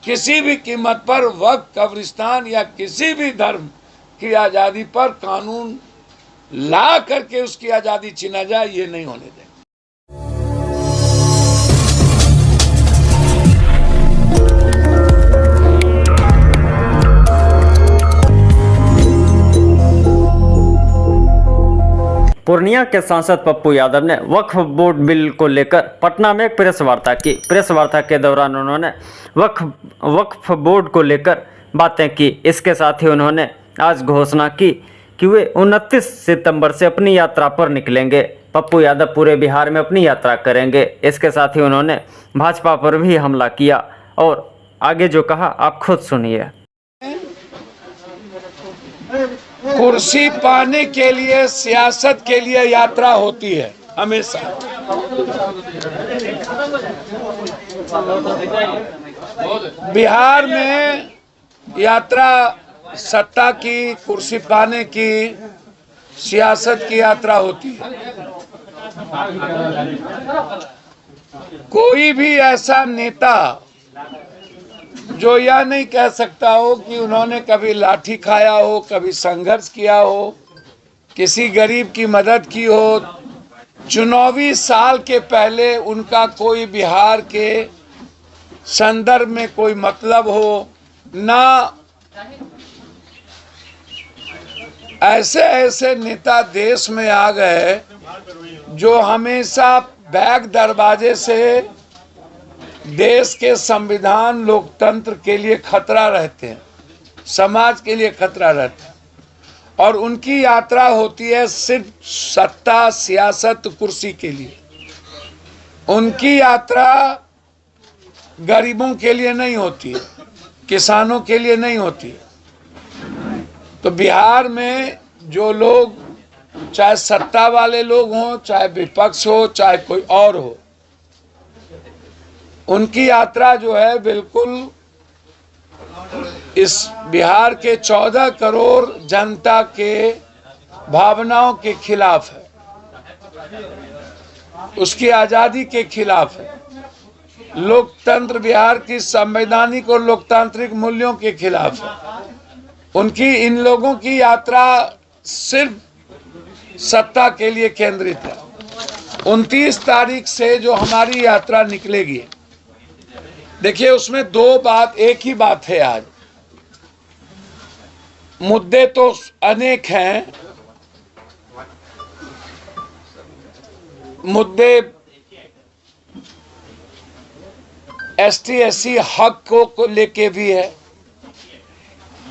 किसी भी कीमत पर वक्फ, कब्रिस्तान या किसी भी धर्म की आज़ादी पर कानून ला करके उसकी आज़ादी छीना जाए, ये नहीं होने देंगे। पूर्णिया के सांसद पप्पू यादव ने वक्फ बोर्ड बिल को लेकर पटना में एक प्रेस वार्ता की। प्रेस वार्ता के दौरान उन्होंने वक्फ बोर्ड को लेकर बातें की। इसके साथ ही उन्होंने आज घोषणा की कि वे 29 सितंबर से अपनी यात्रा पर निकलेंगे। पप्पू यादव पूरे बिहार में अपनी यात्रा करेंगे। इसके साथ ही उन्होंने भाजपा पर भी हमला किया और आगे जो कहा आप खुद सुनिए। कुर्सी पाने के लिए, सियासत के लिए यात्रा होती है हमेशा। बिहार में यात्रा सत्ता की, कुर्सी पाने की, सियासत की यात्रा होती है। कोई भी ऐसा नेता जो यह नहीं कह सकता हो कि उन्होंने कभी लाठी खाया हो, कभी संघर्ष किया हो, किसी गरीब की मदद की हो, चुनावी साल के पहले उनका कोई बिहार के संदर्भ में कोई मतलब हो ना, ऐसे नेता देश में आ गए जो हमेशा बैक दरवाजे से देश के संविधान, लोकतंत्र के लिए खतरा रहते हैं, समाज के लिए खतरा रहता है। और उनकी यात्रा होती है सिर्फ सत्ता, सियासत, कुर्सी के लिए। उनकी यात्रा गरीबों के लिए नहीं होती है, किसानों के लिए नहीं होती है। तो बिहार में जो लोग, चाहे सत्ता वाले लोग हों, चाहे विपक्ष हो, चाहे कोई और हो, उनकी यात्रा जो है बिल्कुल इस बिहार के 14 करोड़ जनता के भावनाओं के खिलाफ है, उसकी आजादी के खिलाफ है, लोकतंत्र, बिहार की संवैधानिक और लोकतांत्रिक मूल्यों के खिलाफ है। उनकी, इन लोगों की यात्रा सिर्फ सत्ता के लिए केंद्रित है। 29 तारीख से जो हमारी यात्रा निकलेगी, देखिए उसमें दो बात, एक ही बात है। आज मुद्दे तो अनेक हैं, मुद्दे एसटी एससी हक को लेके भी है,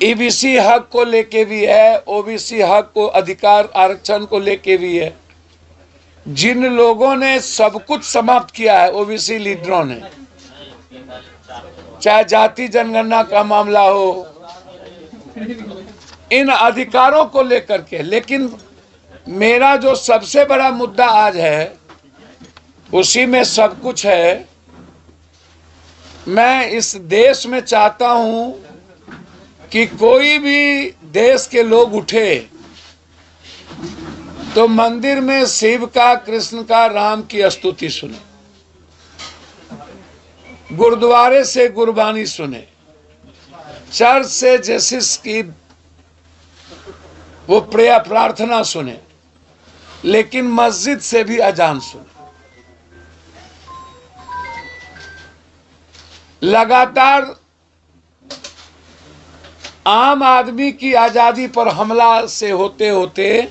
ईबीसी हक को लेके भी है, ओबीसी हक को, अधिकार आरक्षण को लेके भी है। जिन लोगों ने सब कुछ समाप्त किया है, ओबीसी लीडरों ने, चाहे जाति जनगणना का मामला हो, इन अधिकारों को लेकर के। लेकिन मेरा जो सबसे बड़ा मुद्दा आज है, उसी में सब कुछ है। मैं इस देश में चाहता हूं कि कोई भी देश के लोग उठे तो मंदिर में शिव का, कृष्ण का, राम की स्तुति सुने, गुरुद्वारे से गुरबानी सुने, चर्च से जीसस की वो प्रेयर, प्रार्थना सुने, लेकिन मस्जिद से भी अजान सुने। लगातार आम आदमी की आजादी पर हमला से होते होते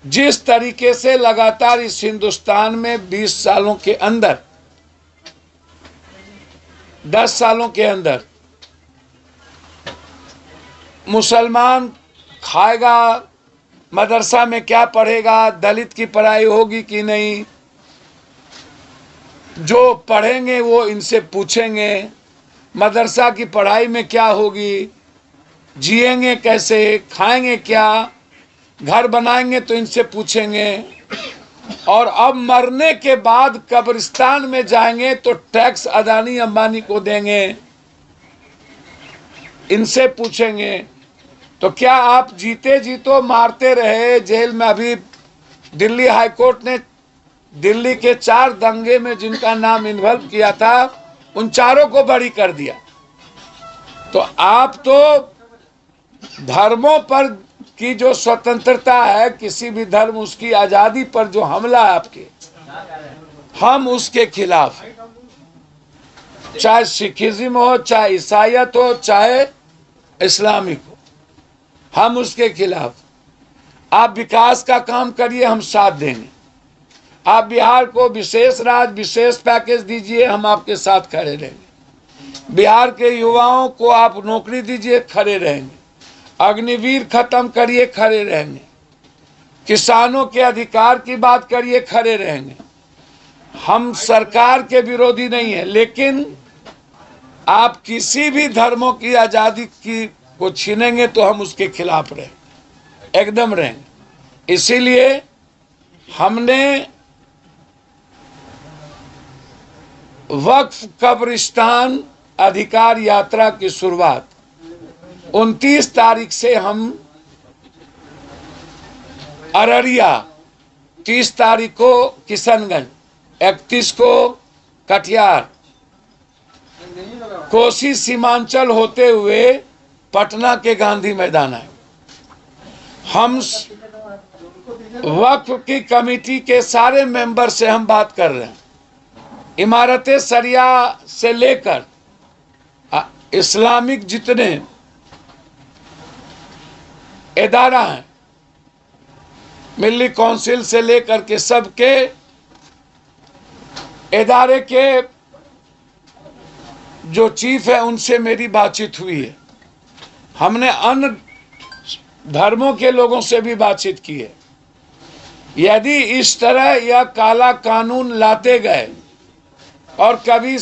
जिस तरीके से लगातार इस हिंदुस्तान में 20 सालों के अंदर, 10 सालों के अंदर मुसलमान खाएगा, मदरसा में क्या पढ़ेगा, दलित की पढ़ाई होगी कि नहीं, जो पढ़ेंगे वो इनसे पूछेंगे मदरसा की पढ़ाई में क्या होगी, जिएंगे कैसे, खाएंगे क्या, घर बनाएंगे तो इनसे पूछेंगे। और अब मरने के बाद कब्रिस्तान में जाएंगे तो टैक्स अदानी अंबानी को देंगे, इनसे पूछेंगे। तो क्या आप जीते जी तो मारते रहे जेल में? अभी दिल्ली हाईकोर्ट ने दिल्ली के 4 दंगे में जिनका नाम इन्वॉल्व किया था, उन चारों को बरी कर दिया। तो आप तो धर्मों पर की जो स्वतंत्रता है, किसी भी धर्म उसकी आजादी पर जो हमला है आपके, हम उसके खिलाफ हैं। चाहे सिखिज्म हो, चाहे ईसाईयत हो, चाहे इस्लामिक हो, हम उसके खिलाफ। आप विकास का काम करिए, हम साथ देंगे। आप बिहार को विशेष राज्य, विशेष पैकेज दीजिए, हम आपके साथ खड़े रहेंगे। बिहार के युवाओं को आप नौकरी दीजिए, खड़े रहेंगे। अग्निवीर खत्म करिए, खड़े रहेंगे। किसानों के अधिकार की बात करिए, खड़े रहेंगे। हम सरकार के विरोधी नहीं है, लेकिन आप किसी भी धर्मों की आजादी की को छीनेंगे तो हम उसके खिलाफ रहेंगे, एकदम रहेंगे। इसीलिए हमने वक्फ कब्रिस्तान अधिकार यात्रा की शुरुआत 29 तारीख से हम अररिया, 30 तारीख को किशनगंज, 31 को कटिहार, कोसी सीमांचल होते हुए पटना के गांधी मैदान है। हम वक्फ की कमेटी के सारे मेंबर से हम बात कर रहे हैं। इमारतें शरिया से लेकर इस्लामिक जितने इदारा हैं, मिल्ली काउंसिल से लेकर के सबके इदारे के जो चीफ है उनसे मेरी बातचीत हुई है। हमने अन्य धर्मों के लोगों से भी बातचीत की है। यदि इस तरह यह काला कानून लाते गए और कभी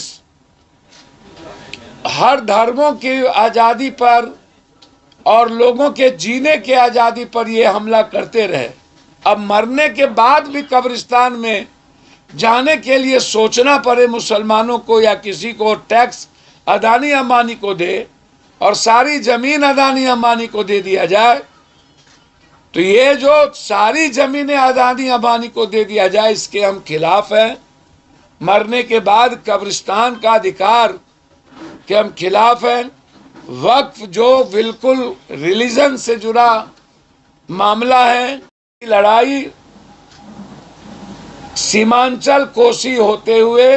हर धर्मों की आज़ादी पर और लोगों के जीने के आज़ादी पर ये हमला करते रहे, अब मरने के बाद भी कब्रिस्तान में जाने के लिए सोचना पड़े मुसलमानों को या किसी को, टैक्स अदानी अंबानी को दे और सारी जमीन अदानी अंबानी को दे दिया जाए, तो ये जो सारी जमीनें अदानी अंबानी को दे दिया जाए, इसके हम खिलाफ हैं। मरने के बाद कब्रिस्तान का अधिकार के हम खिलाफ हैं। वक्फ जो बिल्कुल रिलीजन से जुड़ा मामला है, लड़ाई सीमांचल कोसी होते हुए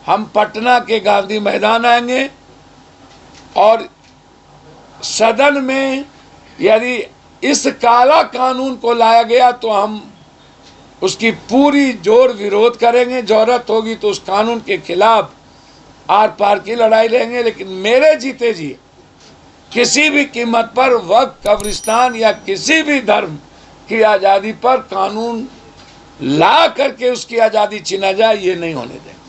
हम पटना के गांधी मैदान आएंगे और सदन में यदि इस काला कानून को लाया गया तो हम उसकी पूरी जोर विरोध करेंगे। जरूरत होगी तो उस कानून के खिलाफ आर पार की लड़ाई लेंगे, लेकिन मेरे जीते जी किसी भी कीमत पर वक्फ कब्रिस्तान या किसी भी धर्म की आज़ादी पर कानून ला करके उसकी आज़ादी छीना जाए, ये नहीं होने देंगे।